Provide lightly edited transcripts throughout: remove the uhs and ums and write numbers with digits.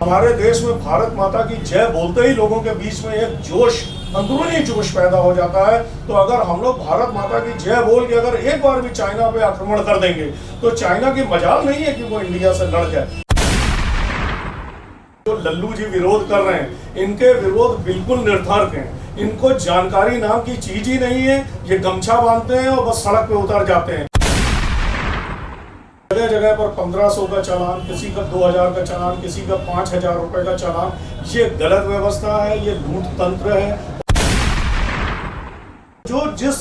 हमारे देश में भारत माता की जय बोलते ही लोगों के बीच में एक जोश, अंदरूनी जोश पैदा हो जाता है। तो अगर हम लोग भारत माता की जय बोल के अगर एक बार भी चाइना पे आक्रमण कर देंगे तो चाइना की मजाल नहीं है कि वो इंडिया से लड़ जाए। जो लल्लू जी विरोध कर रहे हैं, इनके विरोध बिल्कुल निर्थक हैं। इनको जानकारी नाम की चीज ही नहीं है। ये गमछा बांधते हैं और बस सड़क पे उतर जाते हैं। जगह जगह पर 1500 का चालान, किसी का 2000 का चालान, किसी का 5000 रुपए का चालान। ये गलत व्यवस्था है, ये लूट तंत्र है। जो जिस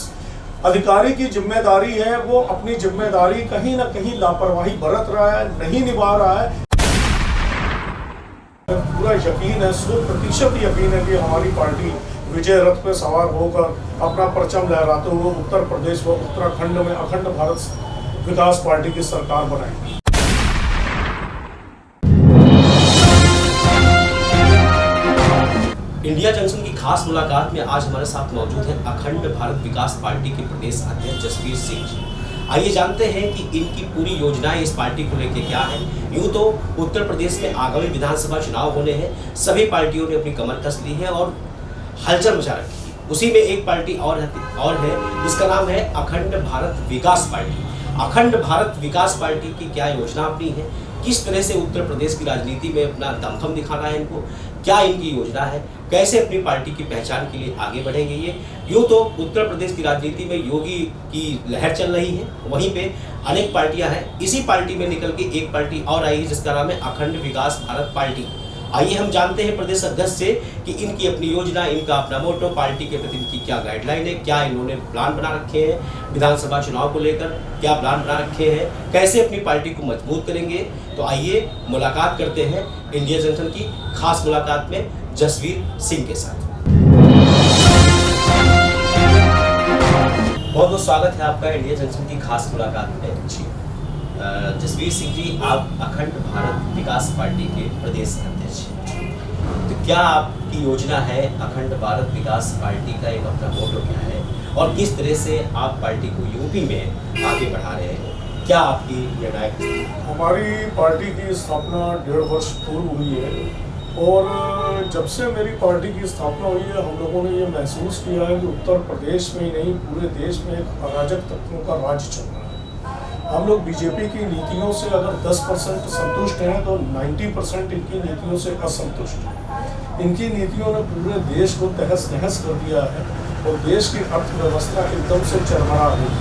अधिकारी की जिम्मेदारी है वो अपनी जिम्मेदारी कहीं ना कहीं लापरवाही बरत रहा है, नहीं निभा रहा है। पूरा यकीन है, 100% यकीन है कि हमारी पार्टी विजय रथ पे सवार होकर अपना परचम लहराते हुए उत्तर प्रदेश व उत्तराखंड में अखंड भारत विकास पार्टी की सरकार बनाएगी। इंडिया जंक्शन की खास मुलाकात में आज हमारे साथ मौजूद हैं अखंड भारत विकास पार्टी के प्रदेश अध्यक्ष जसवीर सिंह जी। आइए जानते हैं कि इनकी पूरी योजनाएं इस पार्टी को लेकर क्या है। यूं तो उत्तर प्रदेश में आगामी विधानसभा चुनाव होने हैं, सभी पार्टियों ने अपनी कमर कस ली है और हलचल मचा रखी है। उसी में एक पार्टी और है जिसका नाम है अखंड भारत विकास पार्टी। अखंड भारत विकास पार्टी की क्या योजना अपनी है, किस तरह से उत्तर प्रदेश की राजनीति में अपना दमखम दिखाना है इनको, क्या इनकी योजना है, कैसे अपनी पार्टी की पहचान के लिए आगे बढ़ेंगे। ये यूँ तो उत्तर प्रदेश की राजनीति में योगी की लहर चल रही है, वहीं पे अनेक पार्टियां हैं। इसी पार्टी में निकल के एक पार्टी और आई है जिसका नाम है अखंड विकास भारत पार्टी। आइए हम जानते हैं प्रदेश अध्यक्ष से कि इनकी अपनी योजना, इनका अपना मोटो, पार्टी के प्रति इनकी क्या गाइडलाइन है, क्या इन्होंने प्लान बना रखे हैं विधानसभा चुनाव को लेकर, क्या प्लान बना रखे हैं, कैसे अपनी पार्टी को मजबूत करेंगे। तो आइए मुलाकात करते हैं इंडिया जंक्शन की खास मुलाकात में जसवीर सिंह के साथ। बहुत बहुत स्वागत है आपका इंडिया जंक्शन की खास मुलाकात में। जी जसवीर सिंह जी, आप अखंड भारत विकास पार्टी के प्रदेश अध्यक्ष हैं, तो क्या आपकी योजना है अखंड भारत विकास पार्टी का, एक अपना मोटो क्या है और किस तरह से आप पार्टी को यूपी में आगे बढ़ा रहे हैं, क्या आपकी निर्णायक? हमारी पार्टी की स्थापना 1.5 वर्ष पूर्व हुई है और जब से मेरी पार्टी की स्थापना हुई है हम लोगों ने ये महसूस किया है कि उत्तर प्रदेश में ही नहीं पूरे देश में एक अराजक तत्वों का राज चल रहा है। हम लोग बीजेपी की नीतियों से अगर 10% संतुष्ट हैं तो 90% इनकी नीतियों से असंतुष्ट हैं। इनकी नीतियों ने पूरे देश को तहस नहस कर दिया है और देश की अर्थव्यवस्था एकदम से चरमरा गई।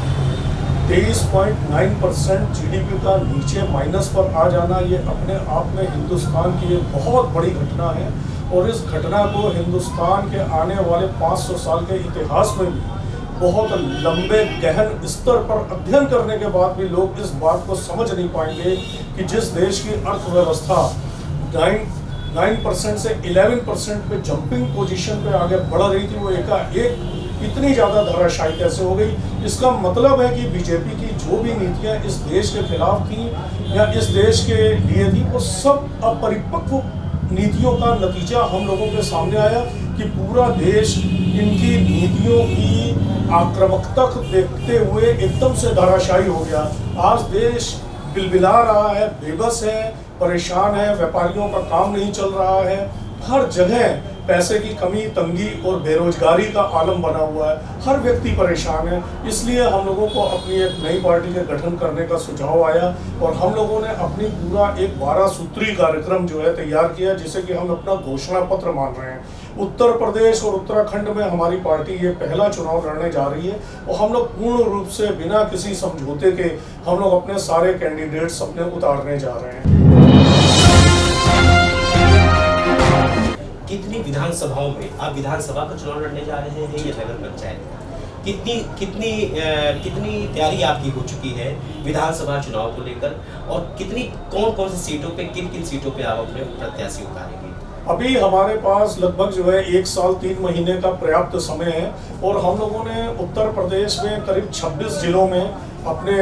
23.9% GDP का नीचे माइनस पर आ जाना, ये अपने आप में हिंदुस्तान की एक बहुत बड़ी घटना है और इस घटना को हिंदुस्तान के आने वाले 500 साल के इतिहास में भी बहुत लंबे गहन स्तर पर अध्ययन करने के बाद भी लोग इस बात को समझ नहीं पाएंगे कि जिस देश की अर्थव्यवस्था 9% से 11% पे जंपिंग पोजीशन पे आगे बढ़ रही थी, वो एकाएक इतनी ज़्यादा धराशायी कैसे हो गई। इसका मतलब है कि बीजेपी की जो भी नीतियां इस देश के खिलाफ थी या इस देश के लिए थी, वो सब अपरिपक्व नीतियों का नतीजा हम लोगों के सामने आया कि पूरा देश इनकी नीतियों की आक्रामकता को देखते हुए एकदम से धराशायी हो गया। आज देश बिलबिला रहा है, बेबस है, परेशान है, व्यापारियों का काम नहीं चल रहा है, हर जगह पैसे की कमी, तंगी और बेरोजगारी का आलम बना हुआ है, हर व्यक्ति परेशान है। इसलिए हम लोगों को अपनी एक नई पार्टी के गठन करने का सुझाव आया और हम लोगों ने अपनी पूरा एक 12 सूत्री कार्यक्रम जो है तैयार किया, जिसे कि हम अपना घोषणा पत्र मान रहे हैं। उत्तर प्रदेश और उत्तराखंड में हमारी पार्टी ये पहला चुनाव लड़ने जा रही है और हम लोग पूर्ण रूप से बिना किसी समझौते के हम लोग अपने सारे कैंडिडेट्स अपने उतारने जा रहे हैं। कितनी विधानसभाओं में आप विधानसभा का चुनाव लड़ने जा रहे हैं या नगर पंचायत? कितनी तैयारी आपकी हो चुकी है विधानसभा चुनाव को लेकर और कौन कौन सी सीटों पे, किन किन सीटों पे आप अपने प्रत्याशी उतारेंगे? अभी हमारे पास लगभग जो है 1 साल 3 महीने का पर्याप्त समय है और हम लोगों ने उत्तर प्रदेश में करीब 26 जिलों में अपने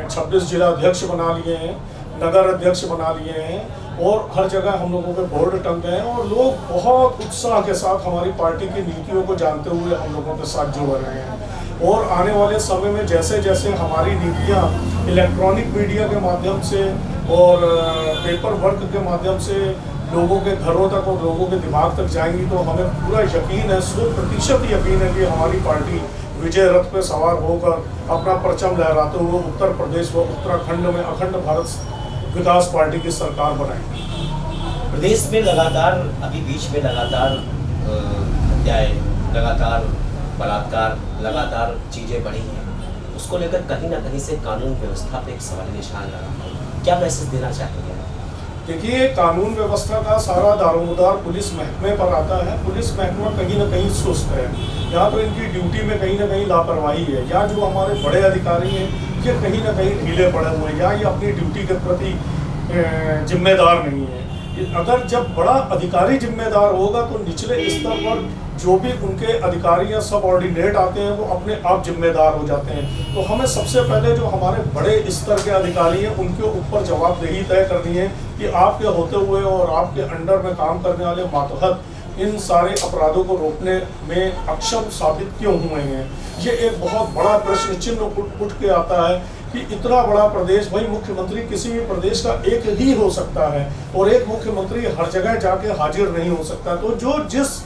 26 जिला अध्यक्ष बना लिए हैं, नगर अध्यक्ष बना लिए हैं और हर जगह हम लोगों के बोर्ड टंग गए हैं और लोग बहुत उत्साह के साथ हमारी पार्टी की नीतियों को जानते हुए हम लोगों के साथ जुड़ रहे हैं। और आने वाले समय में जैसे जैसे हमारी नीतियाँ इलेक्ट्रॉनिक मीडिया के माध्यम से और पेपर वर्क के माध्यम से लोगों के घरों तक और लोगों के दिमाग तक जाएंगी, तो हमें पूरा यकीन है, 100% यकीन है कि हमारी पार्टी विजय रथ पे सवार होकर अपना परचम लहराते हुए उत्तर प्रदेश व उत्तराखंड में अखंड भारत विकास पार्टी की सरकार बनाएंगे। प्रदेश में लगातार अभी बीच में लगातार हत्याएं, लगातार बलात्कार, लगातार चीज़ें बढ़ी हैं, उसको लेकर कहीं ना कहीं से कानून व्यवस्था पे एक सवाल निशान लगा है। क्या मैसेज देना चाहेंगे? देखिए, कानून व्यवस्था का सारा दारोमदार पुलिस महकमे पर आता है। पुलिस महकमा कहीं ना कहीं सुस्त है, या तो इनकी ड्यूटी में कहीं ना कहीं लापरवाही है, या जो हमारे बड़े अधिकारी हैं ये कहीं ना कहीं ढीले पड़े हुए हैं, या ये अपनी ड्यूटी के प्रति जिम्मेदार नहीं है। अगर जब बड़ा अधिकारी जिम्मेदार होगा तो निचले स्तर पर जो भी उनके अधिकारी या सबऑर्डिनेट आते हैं वो अपने आप जिम्मेदार हो जाते हैं। तो हमें सबसे पहले जो हमारे बड़े स्तर के अधिकारी हैं उनके ऊपर जवाबदेही तय करनी है कि आपके होते हुए और आपके अंडर में काम करने वाले मातहत इन सारे अपराधों को रोकने में अक्षम साबित क्यों हुए हैं। ये एक बहुत बड़ा प्रश्न चिन्ह उठ के आता है कि इतना बड़ा प्रदेश, भाई मुख्यमंत्री किसी भी प्रदेश का एक ही हो सकता है और एक मुख्यमंत्री हर जगह जाके हाजिर नहीं हो सकता। तो जो जिस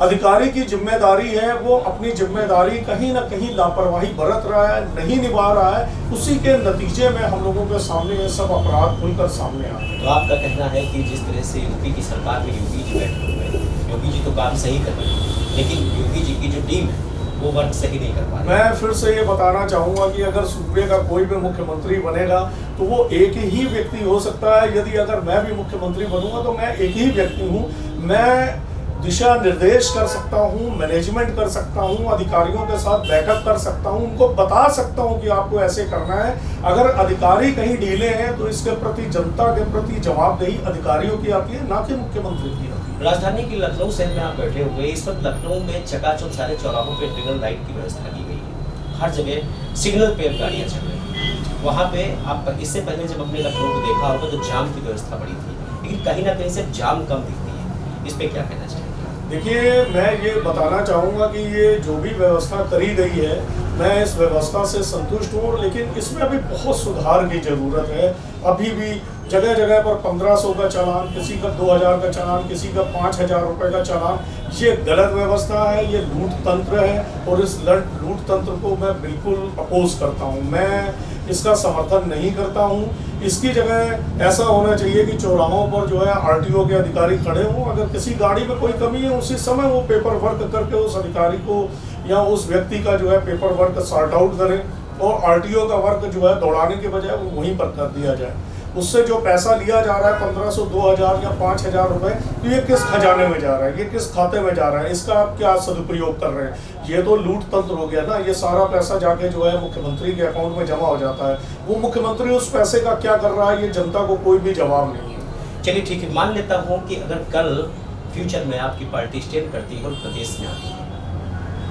अधिकारी की जिम्मेदारी है वो अपनी जिम्मेदारी कहीं ना कहीं लापरवाही बरत रहा है, नहीं निभा रहा है, उसी के नतीजे में हम लोगों के सामने ये सब अपराध खुलकर सामने आ रहे हैं। तो आपका कहना है कि जिस तरह से यूपी की सरकार में योगी जी बैठे हुए हैं, योगी जी तो काम सही कर रहे हैं, लेकिन योगी जी की जो टीम है वो वर्क सही नहीं कर पा रही। मैं फिर से ये बताना चाहूँगा कि अगर सूबे का कोई भी मुख्यमंत्री बनेगा तो वो एक ही व्यक्ति हो सकता है। यदि अगर मैं भी मुख्यमंत्री बनूंगा तो मैं एक ही व्यक्ति हूँ। मैं दिशा निर्देश कर सकता हूँ, मैनेजमेंट कर सकता हूँ, अधिकारियों के साथ बैठक कर सकता हूँ, उनको बता सकता हूँ कि आपको ऐसे करना है। अगर अधिकारी कहीं ढीले हैं तो इसके प्रति जनता के प्रति जवाबदेही अधिकारियों की आती है, ना कि मुख्यमंत्री की आती है। राजधानी की लखनऊ शहर में आप बैठे हुए, इस वक्त लखनऊ में चकाचौंध सारे चौराहों पे सिग्नल लाइट की व्यवस्था की गई है, हर जगह सिग्नल पे गाड़ियाँ चल रही हैं। वहाँ पे आप इससे पहले जब अपने लखनऊ को देखा होगा तो जाम की व्यवस्था बड़ी थी, लेकिन कहीं ना कहीं से जाम कम दिखती है, इस पर क्या कहना चाहिए? देखिए, मैं ये बताना चाहूँगा कि ये जो भी व्यवस्था करी गई है मैं इस व्यवस्था से संतुष्ट हूँ, लेकिन इसमें अभी बहुत सुधार की ज़रूरत है। अभी भी जगह जगह पर 1500 का चालान, किसी का 2000 का चालान, किसी का 5000 रुपये का चालान, ये गलत व्यवस्था है, ये लूट तंत्र है और इस लूट तंत्र को मैं बिल्कुल अपोज करता हूँ। मैं इसका समर्थन नहीं करता हूँ। इसकी जगह ऐसा होना चाहिए कि चौराहों पर जो है आरटीओ के अधिकारी खड़े हों, अगर किसी गाड़ी में कोई कमी है उसी समय वो पेपर वर्क करके उस अधिकारी को या उस व्यक्ति का जो है पेपर वर्क सॉर्ट आउट करें और आरटीओ का वर्क जो है दौड़ाने के बजाय वो वहीं पर कर दिया जाए। उससे जो पैसा लिया जा रहा है 1500, 2000 या 5000 रुपये, तो ये किस खजाने में जा रहा है, ये किस खाते में जा रहा है, इसका आप क्या सदुपयोग कर रहे हैं? ये तो लूट तंत्र हो गया ना। ये सारा पैसा जाके जो है मुख्यमंत्री के अकाउंट में जमा हो जाता है। वो मुख्यमंत्री उस पैसे का क्या कर रहा है ये जनता को कोई भी जवाब नहीं है। चलिए ठीक है, मान लेता हूँ कि अगर कल फ्यूचर में आपकी पार्टी स्टैंड करती है और प्रदेश में आती है,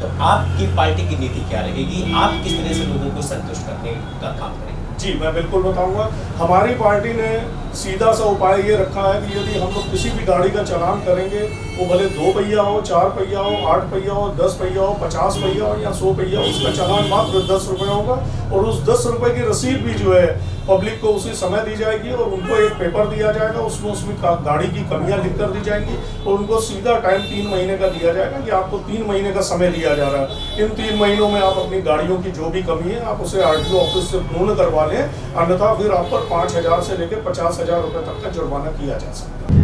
तो आपकी पार्टी की नीति क्या रहेगी? आप किस तरह से लोगों को संतुष्ट करने का काम करेंगे? जी, मैं बिल्कुल बताऊंगा। हमारी पार्टी ने सीधा सा उपाय ये रखा है कि यदि हम लोग किसी भी गाड़ी का चालान करेंगे, वो भले 2 पहिया हो, 4 पहिया हो, 8 पहिया हो, 10 पहिया हो, 50 पहिया हो या 100 पहिया हो, उसका चालान मात्र 10 रुपये होगा और उस 10 रुपये की रसीद भी जो है पब्लिक को उसी समय दी जाएगी और उनको एक पेपर दिया जाएगा, उसमें गाड़ी की कमियां लिख कर दी जाएंगी और उनको सीधा टाइम 3 महीने का दिया जाएगा कि आपको 3 महीने का समय दिया जा रहा है। इन 3 महीनों में आप अपनी गाड़ियों की जो भी कमी है आप उसे आरटीओ ऑफिस से पूर्ण करवा लें, अन्यथा फिर आप पर 5000 से लेकर 50,000 रुपये तक का जुर्माना किया जा सकता है।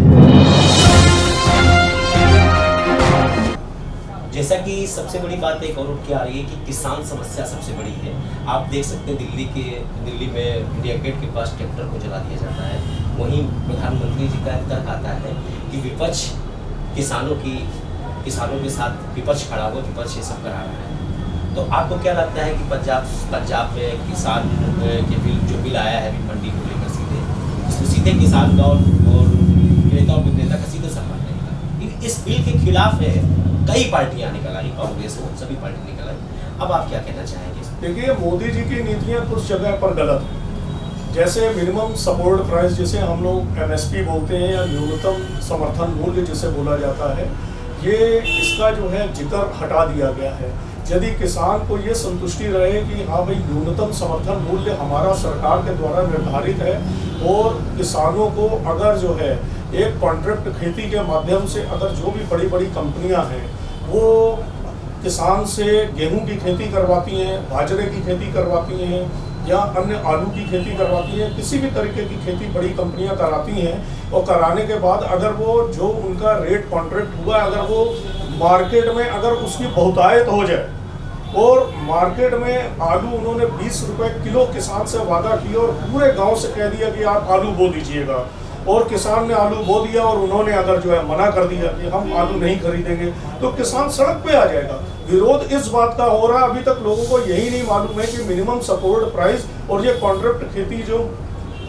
जैसा कि सबसे बड़ी बात एक और उठ के आ रही है कि किसान समस्या सबसे बड़ी है। आप देख सकते हैं दिल्ली में इंडिया गेट के पास ट्रैक्टर को जला दिया जाता है। वहीं प्रधानमंत्री जी का तर्क आता है कि विपक्ष किसानों के साथ विपक्ष खड़ा हुआ, विपक्ष ये सब करा रहा है। तो आपको क्या लगता है कि पंजाब में किसान के जो बिल आया है मंडी को लेकर सीधे किसान का और नेता और विक्रेता का सीधे संबंध रहेगा। इस बिल के खिलाफ है कई पार्टियां निकल आई, कांग्रेस हो, सभी पार्टी निकल आई। अब आप क्या कहना चाहेंगे? देखिए, मोदी जी की नीतियां कुछ जगह पर गलत हैं। जैसे मिनिमम सपोर्ट प्राइस जिसे हम लोग MSP बोलते हैं या न्यूनतम समर्थन मूल्य जिसे बोला जाता है, ये इसका जो है जिक्र हटा दिया गया है। यदि किसान को ये संतुष्टि रहे कि हाँ भाई न्यूनतम समर्थन मूल्य हमारा सरकार के द्वारा निर्धारित है, और किसानों को अगर जो है एक कॉन्ट्रैक्ट खेती के माध्यम से अगर जो भी बड़ी बड़ी कंपनियां हैं वो किसान से गेहूं की खेती करवाती हैं, बाजरे की खेती करवाती हैं या अन्य आलू की खेती करवाती हैं, किसी भी तरीके की खेती बड़ी कंपनियां कराती हैं, और कराने के बाद अगर वो जो उनका रेट कॉन्ट्रैक्ट हुआ अगर वो मार्केट में अगर उसकी बहुतायत हो जाए, और मार्केट में आलू उन्होंने 20 रुपए किलो किसान से वादा किया और पूरे गांव से कह दिया कि आप आलू बो दीजिएगा, और किसान ने आलू बो दिया और उन्होंने अगर जो है मना कर दिया कि हम आलू नहीं खरीदेंगे, तो किसान सड़क पे आ जाएगा। विरोध इस बात का हो रहा है, अभी तक लोगों को यही नहीं मालूम है कि मिनिमम सपोर्ट प्राइस और ये कॉन्ट्रैक्ट खेती जो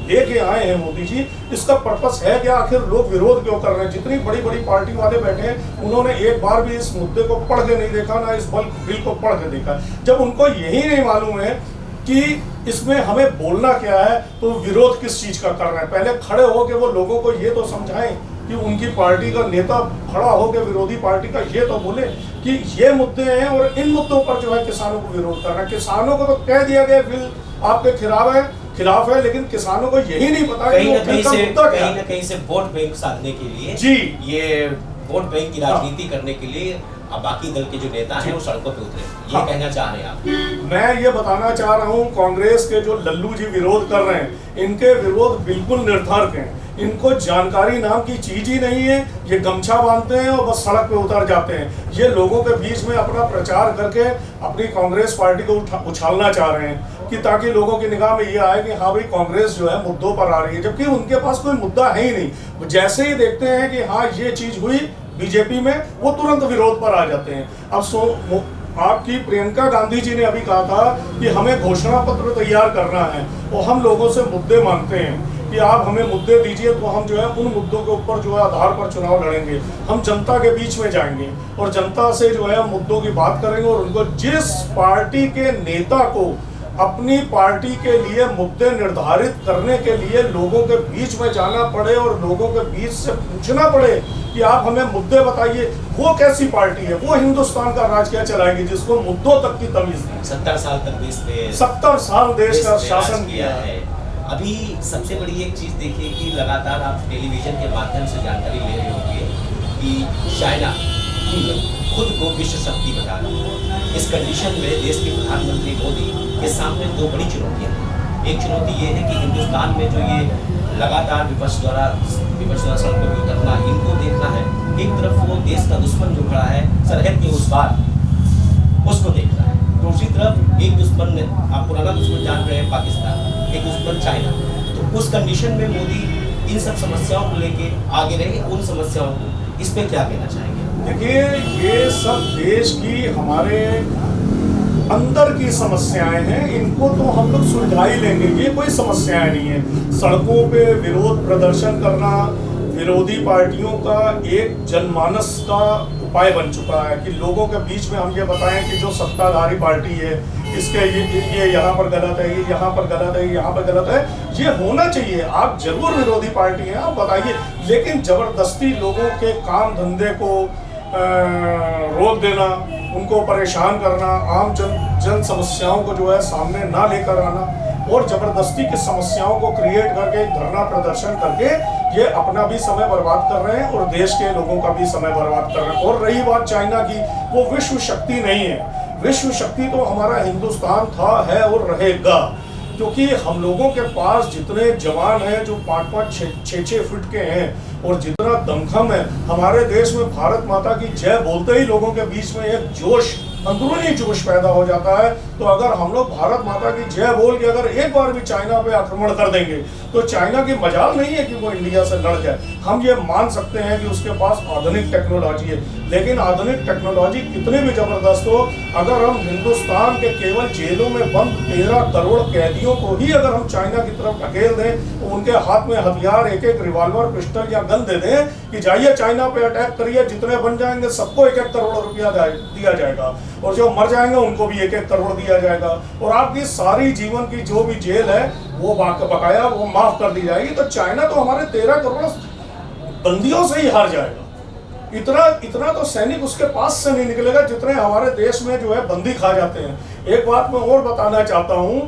लेके आए हैं मोदी जी, इसका पर्पस है क्या, आखिर लोग विरोध क्यों कर रहे हैं। जितनी बड़ी बड़ी पार्टी वाले बैठे हैं उन्होंने एक बार भी इस मुद्दे को पढ़ के नहीं देखा, ना इस बिल को पढ़ के देखा। जब उनको यही नहीं मालूम है कि इसमें हमें बोलना क्या है, तो विरोध किस चीज का कर रहे हैं। पहले खड़े होकर वो लोगों को ये तो समझाएं कि उनकी पार्टी का नेता खड़ा होकर विरोधी पार्टी का ये तो बोले कि ये मुद्दे हैं और इन मुद्दों पर जो है किसानों को विरोध करना है। किसानों को तो कह दिया गया बिल आपके खिलाफ है, लेकिन किसानों को यही नहीं पता कहीं ना कहीं से वोट बैंक साधने के लिए जी, ये वोट बैंक की राजनीति करने के लिए अब बाकी दल के जो नेता हैं वो सड़कों पे उतरे, ये कहना चाह रहे हैं आप? मैं ये बताना चाह रहा हूँ, कांग्रेस के जो लल्लू जी विरोध कर रहे हैं, इनके विरोध बिल्कुल निरर्थक हैं। इनको जानकारी नाम की चीज ही नहीं है, ये गमछा बांधते हैं और बस सड़क पे उतर जाते हैं। ये लोगों के बीच में अपना प्रचार करके अपनी कांग्रेस पार्टी को उछालना चाह रहे हैं कि ताकि लोगों की निगाह में ये आए कि हाँ भाई कांग्रेस जो है मुद्दों पर आ रही है, जबकि उनके पास कोई मुद्दा है ही नहीं। जैसे ही देखते हैं कि हाँ ये चीज हुई बीजेपी में, वो तुरंत विरोध पर आ जाते हैं। अब आपकी प्रियंका गांधी जी ने अभी कहा था कि हमें घोषणा पत्र तैयार करना है और हम लोगों से मुद्दे मांगते हैं कि आप हमें मुद्दे दीजिए, तो हम जो है उन मुद्दों के ऊपर जो है आधार पर चुनाव लड़ेंगे। हम जनता के बीच में जाएंगे और जनता से जो है मुद्दों की बात करेंगे, और उनको जिस पार्टी के नेता को अपनी पार्टी के लिए मुद्दे निर्धारित करने के लिए लोगों के बीच में जाना पड़े और लोगों के बीच से पूछना पड़े कि आप हमें मुद्दे बताइए, वो कैसी पार्टी है, वो हिंदुस्तान का राज क्या चलाएगी जिसको मुद्दों तक की तमीज नहीं। 70 साल तक देश पे 70 साल देश का शासन किया है। अभी सबसे बड़ी एक चीज देखिए कि लगातार आप टेलीविजन के माध्यम से जानकारी ले रहे होंगे कि चाइना खुद को विश्व शक्ति बता रहा है। इस कंडीशन में देश के प्रधानमंत्री मोदी के सामने दो बड़ी चुनौतियां हैं। एक चुनौती ये है कि हिंदुस्तान में जो ये लगातार विपक्ष द्वारा सड़कों पर उतरना, इनको देखना है। एक तरफ वो देश का दुश्मन जो खड़ा है सरहद के उस पार, उसको देखना है। दूसरी तरफ एक दुश्मन, आप पुराना दुश्मन जान रहे हैं पाकिस्तान, एक दुश्मन चाइना। तो उस कंडीशन में मोदी इन सब समस्याओं को लेके आगे रहे। उन समस्याओं को इस पे क्या कहना चाहेंगे? देखिए, ये सब देश की हमारे अंदर की समस्याएं हैं, इनको तो हम लोग सुलझा ही लेंगे, ये कोई समस्याएं नहीं है। सड़कों पे विरोध प्रदर्शन करना विरोधी पार्टियों का एक जनमानस का उपाय बन चुका है कि लोगों के बीच में हम ये बताएं कि जो सत्ताधारी पार्टी है इसके ये यहाँ पर गलत है, ये यहाँ पर गलत है, यहाँ पर गलत है। ये होना चाहिए, आप जरूर विरोधी पार्टी हैं, आप बताइए, लेकिन जबरदस्ती लोगों के काम धंधे को रोक देना, उनको परेशान करना, आम जन समस्याओं को जो है सामने ना लेकर आना और जबरदस्ती की समस्याओं को क्रिएट करके धरना प्रदर्शन करके ये अपना भी समय बर्बाद कर रहे हैं और देश के लोगों का भी समय बर्बाद कर रहे हैं। और रही बात चाइना की, वो विश्व शक्ति नहीं है। विश्व शक्ति तो हमारा हिंदुस्तान था, है और रहेगा, क्योंकि हम लोगों के पास जितने जवान हैं जो 5-5, 6-6 फुट के हैं और जितना दमखम है, हमारे देश में भारत माता की जय बोलते ही लोगों के बीच में एक जोश, अंदरूनी जोश पैदा हो जाता है। तो अगर हम लोग भारत माता की जय बोल के अगर एक बार भी चाइना पे आक्रमण कर देंगे तो चाइना की मजाल नहीं है कि वो इंडिया से लड़ जाए। हम ये मान सकते हैं कि उसके पास आधुनिक टेक्नोलॉजी है, लेकिन आधुनिक टेक्नोलॉजी कितनी भी जबरदस्त हो, अगर हम हिंदुस्तान के केवल जेलों में बंद 13 करोड़ कैदियों को ही अगर हम चाइना की तरफ ढकेल दें, तो उनके हाथ में हथियार, एक रिवॉल्वर, पिस्टल या गन दे दें कि जाइए चाइना पे अटैक करिए, जितने बन जाएंगे सबको 1-1 करोड़ रुपया दिया जाएगा और जो मर जाएंगे उनको भी 1-1 करोड़ दिया जाएगा और आपकी सारी जीवन की जो भी जेल है वो बकाया वो माफ कर दी जाएगी। तो चाइना तो हमारे 13 करोड़ बंदियों से ही हार जाएगा। इतना इतना तो सैनिक उसके पास से नहीं निकलेगा जितने हमारे देश में जो है बंदी खा जाते हैं। एक बात मैं और बताना चाहता हूं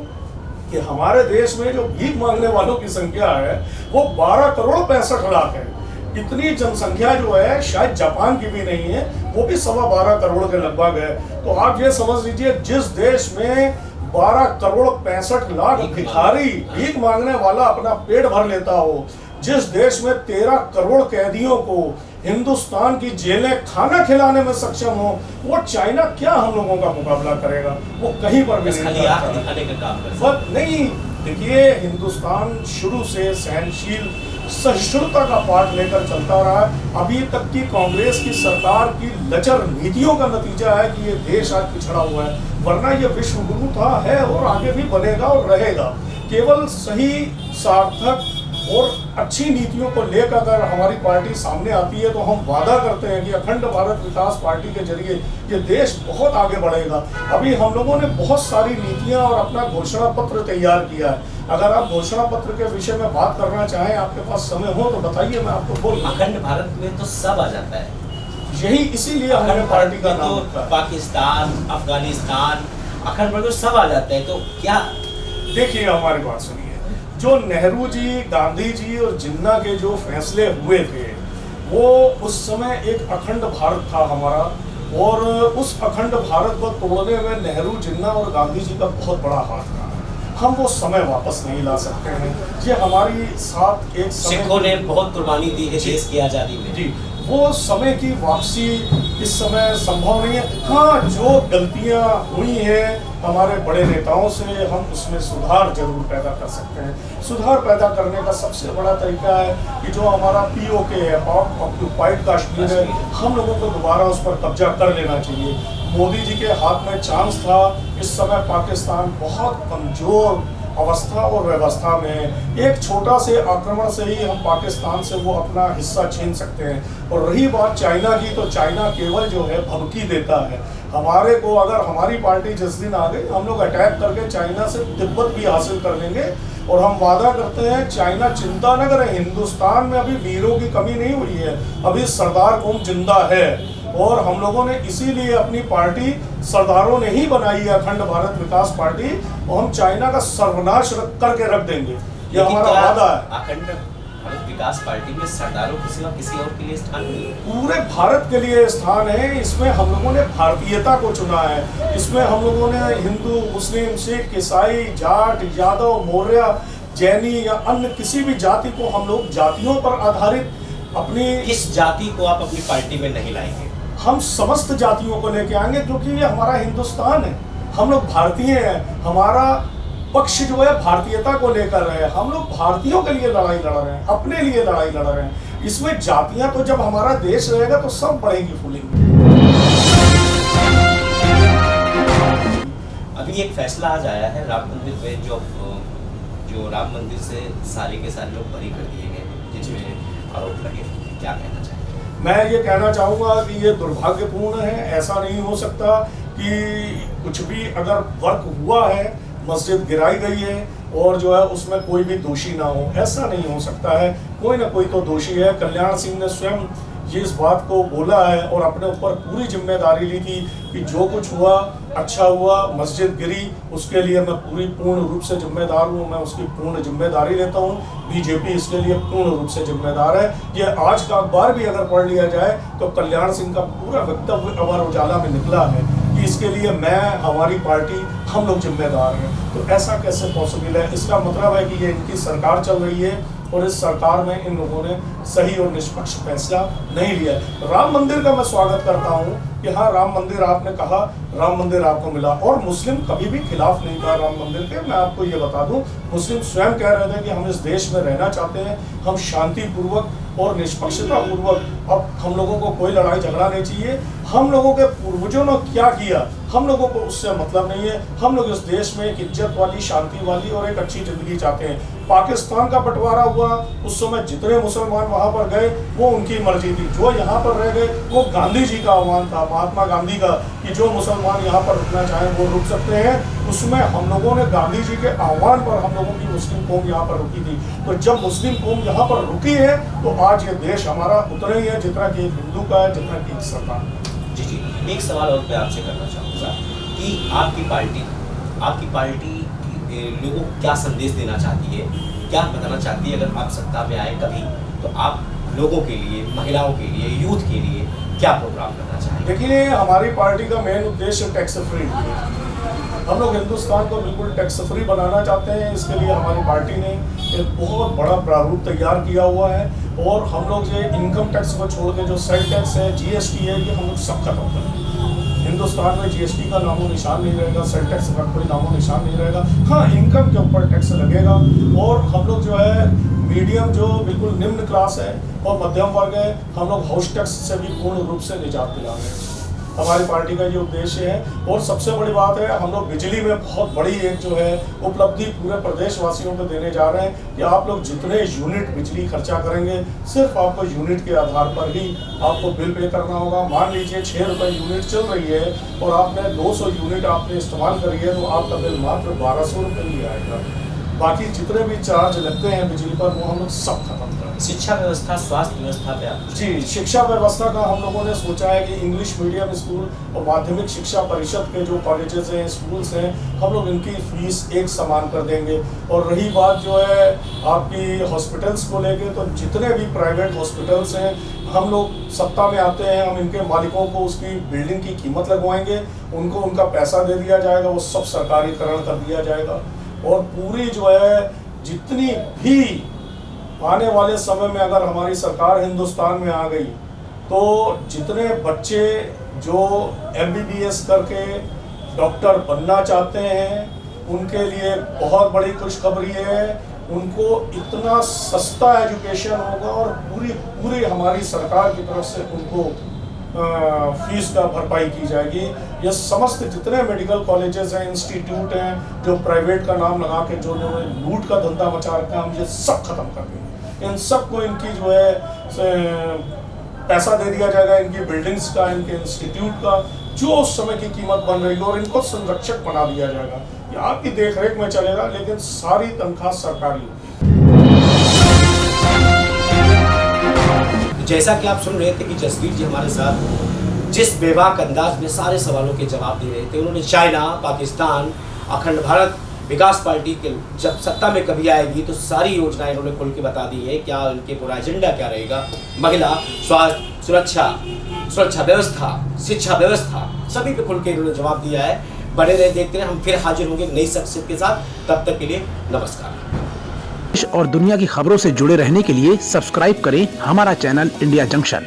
कि हमारे देश में जो भीख मांगने वालों की संख्या है वो 12 करोड़ 65 लाख है। इतनी जनसंख्या जो है शायद जापान की भी नहीं है, वो भी 12.25 करोड़ के लगभग है। तो आप ये समझ लीजिए, जिस देश में 12 करोड़ 65 लाख भिखारी भीख मांगने वाला अपना पेट भर लेता हो, जिस देश में 13 करोड़ कैदियों को हिंदुस्तान की जेलें खाना खिलाने में सक्षम हो, वो चाइना क्या हम लोगों का मुकाबला करेगा? वो कहीं पर भी नहीं आंख दिखाने का काम कर बस नहीं। देखिए, हिंदुस्तान शुरू से सहनशील सहिष्णुता का पाठ लेकर चलता रहा। अभी तक की कांग्रेस की सरकार की लचर नीतियों का नतीजा है कि ये देश आज पिछड़ा हुआ है, वरना ये विश्व गुरु था, है और आगे भी बनेगा और रहेगा। केवल सही, सार्थक और अच्छी नीतियों को लेकर अगर हमारी पार्टी सामने आती है तो हम वादा करते हैं कि अखंड भारत विकास पार्टी के जरिए ये देश बहुत आगे बढ़ेगा। अभी हम लोगों ने बहुत सारी नीतियां और अपना घोषणा पत्र तैयार किया है। अगर आप घोषणा पत्र के विषय में बात करना चाहें, आपके पास समय हो तो बताइए, मैं आपको बोल। अखंड भारत में तो सब आ जाता है, यही इसीलिए हमने पार्टी का नाम तो पाकिस्तान, अफगानिस्तान, अखंड भारत में सब आ जाता है। तो क्या, देखिए हमारी बात सुनिए, जो नेहरू जी, गांधी जी और जिन्ना के जो फैसले हुए थे, वो उस समय एक अखंड भारत था हमारा, और उस अखंड भारत को तोड़ने में नेहरू, जिन्ना और गांधी जी का बहुत बड़ा हाथ रहा। हम वो समय वापस नहीं ला सकते हैं। ये हमारी साथ एक सिखों ने बहुत कुर्बानी दी है देश की आज़ादी में। जी, वो समय की वापसी इस समय संभव नहीं है। हाँ, जो गलतियां हुई हैं हमारे बड़े नेताओं से, हम उसमें सुधार जरूर पैदा कर सकते हैं। सुधार पैदा करने का सबसे बड़ा तरीका है कि जो हमारा POK है, ऑक्युपाइड कश्मीर है, हम लोगों को दोबारा उस पर कब्जा कर लेना चाहिए। मोदी जी के हाथ में चांस था। इस समय पाकिस्तान बहुत कमजोर अवस्था और व्यवस्था में, एक छोटा से आक्रमण से ही हम पाकिस्तान से वो अपना हिस्सा छीन सकते हैं। और रही बात चाइना की, तो चाइना केवल जो है धमकी देता है हमारे को। अगर हमारी पार्टी जिस दिन आ गई, हम लोग अटैक करके चाइना से तिब्बत भी हासिल कर लेंगे। और हम वादा करते हैं, चाइना चिंता न करे, हिंदुस्तान में अभी वीरों की कमी नहीं हुई है, अभी सरदार कौम जिंदा है। और हम लोगों ने इसीलिए अपनी पार्टी सरदारों ने ही बनाई है, अखंड भारत विकास पार्टी, और हम चाइना का सर्वनाश करके रख देंगे, ये हमारा वादा है। अखंड भारत विकास पार्टी में सरदारों के सिवा किसी और के लिए स्थान नहीं है? पूरे भारत के लिए स्थान है। इसमें हम लोगों ने भारतीयता को चुना है। इसमें हम लोगों ने हिंदू, मुस्लिम, सिख, ईसाई, जाट, यादव, मौर्य, जैनी या अन्य किसी भी जाति को हम लोग जातियों पर आधारित अपनी, किस जाति को आप अपनी पार्टी में नहीं लाएंगे? हम समस्त जातियों को लेके आएंगे, क्योंकि ये हमारा हिंदुस्तान है, हम लोग भारतीय हैं। हमारा पक्ष जो है भारतीयता को लेकर है। हम लोग भारतीयों के लिए लड़ाई लड़ रहे हैं, अपने लिए लड़ाई लड़ रहे हैं। इसमें जातियां तो जब हमारा देश रहेगा तो सब बढ़ेंगी फूलेंगी। अभी एक फैसला आज आया है राम मंदिर पे, जो राम मंदिर से सारे के सारे लोग बरी कर दिए गए, जिसमें आरोप लगे। क्या कहना चाहिए? मैं ये कहना चाहूँगा कि ये दुर्भाग्यपूर्ण है। ऐसा नहीं हो सकता कि कुछ भी अगर वर्क हुआ है, मस्जिद गिराई गई है और जो है उसमें कोई भी दोषी ना हो, ऐसा नहीं हो सकता है। कोई ना कोई तो दोषी है। कल्याण सिंह ने स्वयं ये इस बात को बोला है और अपने ऊपर पूरी जिम्मेदारी ली थी कि जो कुछ हुआ अच्छा हुआ, मस्जिद गिरी, उसके लिए मैं पूर्ण रूप से जिम्मेदार हूँ, मैं उसकी पूर्ण जिम्मेदारी लेता हूँ। बीजेपी इसके लिए पूर्ण रूप से जिम्मेदार है। ये आज का अखबार भी अगर पढ़ लिया जाए तो कल्याण सिंह का पूरा वक्तव्य अमर उजाला में निकला है कि इसके लिए मैं, हमारी पार्टी, हम लोग जिम्मेदार हैं। तो ऐसा कैसे पॉसिबल है? इसका मतलब है कि ये इनकी सरकार चल रही है और इस सरकार में इन लोगों ने सही और निष्पक्ष फैसला नहीं लिया। राम मंदिर का मैं स्वागत करता हूँ कि हाँ, राम मंदिर आपने कहा, राम मंदिर आपको मिला, और मुस्लिम कभी भी खिलाफ नहीं था राम मंदिर के। मैं आपको ये बता दूं, मुस्लिम स्वयं कह रहे थे कि हम इस देश में रहना चाहते हैं, हम शांतिपूर्वक और निष्पक्षता पूर्वक, अब हम लोगों को कोई लड़ाई झगड़ा नहीं चाहिए। हम लोगों के पूर्वजों ने क्या किया हम लोगों को उससे मतलब नहीं है। हम लोग इस देश में एक इज्जत वाली, शांति वाली और एक अच्छी ज़िंदगी चाहते हैं। पाकिस्तान का बंटवारा हुआ उस समय जितने मुसलमान वहाँ पर गए वो उनकी मर्जी थी, जो यहाँ पर रह गए वो गांधी जी का आह्वान था, महात्मा गांधी का, कि जो मुसलमान यहाँ पर रुकना चाहें वो रुक सकते हैं। उसमें हम लोगों ने गांधी जी के आह्वान पर हम लोगों की मुस्लिम कौम यहाँ पर रुकी थी। तो जब मुस्लिम कौम यहाँ पर रुकी है तो आज ये देश हमारा उतना ही है जितना कि एक हिंदू का है, जितना कि एक सरकार। जी, एक सवाल और मैं आपसे करना चाहूँगा कि आपकी पार्टी लोगों को क्या संदेश देना चाहती है, क्या बताना चाहती है? अगर आप सत्ता में आए कभी तो आप लोगों के लिए, महिलाओं के लिए, यूथ के लिए क्या प्रोग्राम करना चाहेंगे? देखिए, हमारी पार्टी का मेन उद्देश्य टैक्स फ्री है। हम लोग हिंदुस्तान को बिल्कुल टैक्स फ्री बनाना चाहते हैं। इसके लिए हमारी पार्टी ने एक बहुत बड़ा प्रारूप तैयार किया हुआ है और हम लोग ये इनकम टैक्स को छोड़ के जो सेल टैक्स है, जीएसटी है, ये हम लोग सब खत्म करेंगे। हिंदुस्तान में जीएसटी का नामो निशान नहीं रहेगा, सेल टैक्स का कोई नामो निशान नहीं रहेगा। हाँ, इनकम के ऊपर टैक्स लगेगा और हम लोग जो है मीडियम, जो बिल्कुल निम्न क्लास है और मध्यम वर्ग है, हम लोग हाउस टैक्स से भी पूर्ण रूप से निजात दिला रहे हैं। हमारी पार्टी का ये उद्देश्य है। और सबसे बड़ी बात है, हम लोग बिजली में बहुत बड़ी एक जो है उपलब्धि पूरे प्रदेशवासियों को देने जा रहे हैं कि आप लोग जितने यूनिट बिजली खर्चा करेंगे, सिर्फ आपको यूनिट के आधार पर ही आपको बिल पे करना होगा। मान लीजिए 6 रुपये यूनिट चल रही है और आपने 200 यूनिट आपने इस्तेमाल करी है तो आपका बिल मात्र 1200 रुपये ही आएगा। बाकी जितने भी चार्ज लगते हैं बिजली पर वो हम लोग सब खत्म करें। शिक्षा व्यवस्था, स्वास्थ्य व्यवस्था पे आप? जी, शिक्षा व्यवस्था का हम लोगों ने सोचा है कि इंग्लिश मीडियम स्कूल और माध्यमिक शिक्षा परिषद के जो कॉलेजेस हैं, स्कूल्स हैं, हम लोग इनकी फीस एक समान कर देंगे। और रही बात जो है आपकी हॉस्पिटल्स को लेके, तो जितने भी प्राइवेट हॉस्पिटल्स हैं, हम लोग सत्ता में आते हैं, हम इनके मालिकों को उसकी बिल्डिंग की कीमत लगवाएंगे, उनको उनका पैसा दे दिया जाएगा, वो सब सरकारीकरण कर दिया जाएगा। और पूरी जो है जितनी भी आने वाले समय में अगर हमारी सरकार हिंदुस्तान में आ गई तो जितने बच्चे जो MBBS करके डॉक्टर बनना चाहते हैं उनके लिए बहुत बड़ी खुशखबरी है। उनको इतना सस्ता एजुकेशन होगा और पूरी हमारी सरकार की तरफ से उनको फीस का भरपाई की जाएगी। ये समस्त जितने मेडिकल कॉलेजेस हैं, इंस्टीट्यूट हैं, जो प्राइवेट का नाम लगा के जो लूट का धंधा मचा रखा है, हम ये सब खत्म कर देंगे। इन सबको इनकी जो है पैसा दे दिया जाएगा, इनकी बिल्डिंग्स का, इनके इंस्टीट्यूट का, जो उस समय की कीमत बन रही है, और इनको संरक्षक बना दिया जाएगा। ये आपकी देखरेख में चलेगा, लेकिन सारी तनख्वाह सरकारी होगी। जैसा कि आप सुन रहे थे कि जसवीर जी हमारे साथ जिस बेबाक अंदाज में सारे सवालों के जवाब दे रहे थे, उन्होंने चाइना, पाकिस्तान, अखंड भारत विकास पार्टी के जब सत्ता में कभी आएगी तो सारी योजनाएं इन्होंने खुल के बता दी है। क्या उनके पूरा एजेंडा क्या रहेगा, महिला, स्वास्थ्य, सुरक्षा व्यवस्था, शिक्षा व्यवस्था, सभी पे खुल के इन्होंने जवाब दिया है। बने रहे, देखते रहे, हम फिर हाजिर होंगे नई शख्सियत के साथ। तब तक के लिए नमस्कार। और दुनिया की खबरों से जुड़े रहने के लिए सब्सक्राइब करें हमारा चैनल इंडिया जंक्शन।